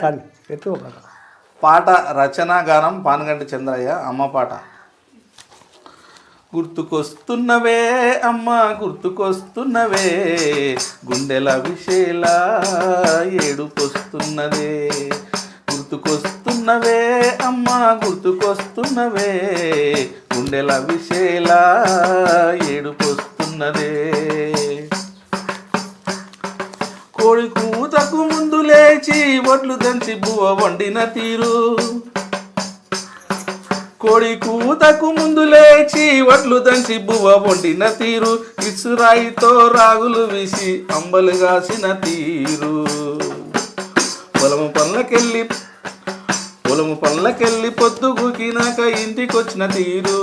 కానీ ఎత్తు పాట. పాట రచన గానం పానగంటి చంద్రయ్య. అమ్మ పాట. గుర్తుకొస్తున్నవే అమ్మ గుర్తుకొస్తున్నవే, గుండెల విషేల ఏడుకొస్తున్నదే. గుర్తుకొస్తున్నవే అమ్మ గుర్తుకొస్తున్నవే, గుండెల విషేల ఏడుకొస్తున్నదే. కోడి కూతకు ముందు లేచి ఒడ్లు దంచి బువ్వ వండిన తీరు. కోడి కూతకు ముందు లేచి వడ్లు దంచి బువ్వ వండిన తీరు, ఇసురాయితో రాగులు వీసి అంబలు కాసిన తీరు. పొలము పనులకెళ్ళి పొద్దుగుకినాక ఇంటికొచ్చిన తీరు.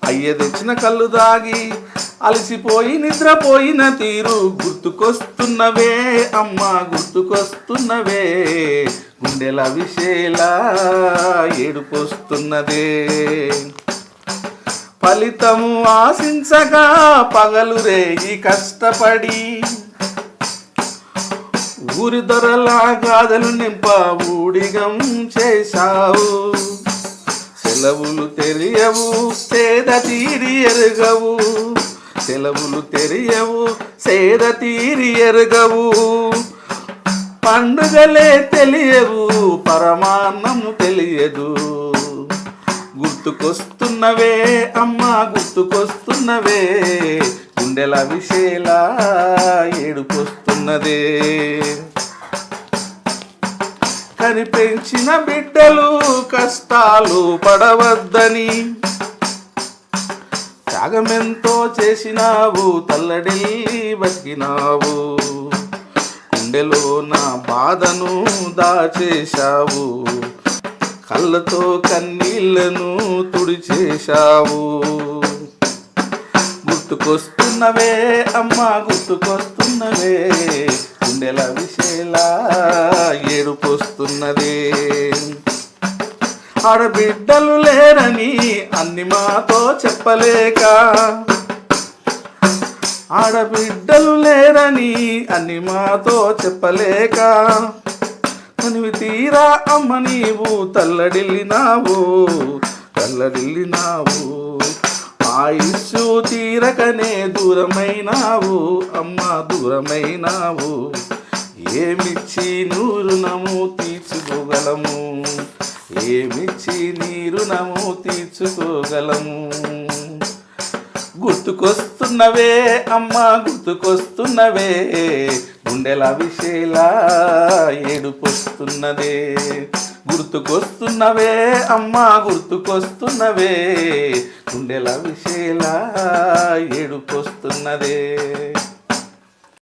అయ్య తెచ్చిన కళ్ళు దాగి అలసిపోయి నిద్రపోయిన తీరు. గుర్తుకొస్తున్నవే అమ్మ గుర్తుకొస్తున్నవే, గుండెల విషేల ఏడుకొస్తున్నదే. ఫలితము ఆశించగా పగలు రేగి కష్టపడి, ఊరి దొరలా గాథలు నింప ఊడిగం చేశావు. సెలవులు తెలియవు సేద తీరి ఎరుగవు, సెలవులు తెలియవు సేద తీరి ఎరుగవు. పండుగలే తెలియవు పరమాన్నము తెలియదు. గుర్తుకొస్తున్నవే అమ్మ గుర్తుకొస్తున్నవే, గుండెల విషేల ఏడుకొస్తున్నదే. కనిపెంచిన బిడ్డలు కష్టాలు పడవద్దని, త్యాగమెంతో చేసినావు తల్లడిల్లి బతికినావు. గుండెలో నా బాధను దాచేశావు, కళ్ళతో కన్నీళ్లను తుడిచేశావు. గుర్తుకొస్తున్నవే అమ్మ గుర్తుకొస్తున్నవే, గుండెల విషేల ఏడుకొస్తున్నదే. ఆడబిడ్డలు లేరని అన్ని మాతో చెప్పలేక, ఆడబిడ్డలు లేరని అన్ని మాతో చెప్పలేక, కనివి తీరా అమ్మ నీవు తల్లడిల్లినావు. ఆయుష్షు తీరకనే దూరమైనావు అమ్మ దూరమైనావు. ఏమిచ్చి నీ రుణము తీర్చుకోగలము, ఏమిచ్చి నీ రుణము తీర్చుకోగలము. గుర్తుకొస్తున్నవే అమ్మ గుర్తుకొస్తున్నవే, గుండెల విషేల ఏడుకొస్తున్నదే. గుర్తుకొస్తున్నవే అమ్మ గుర్తుకొస్తున్నవే, గుండెల విషేల ఏడుకొస్తున్నదే.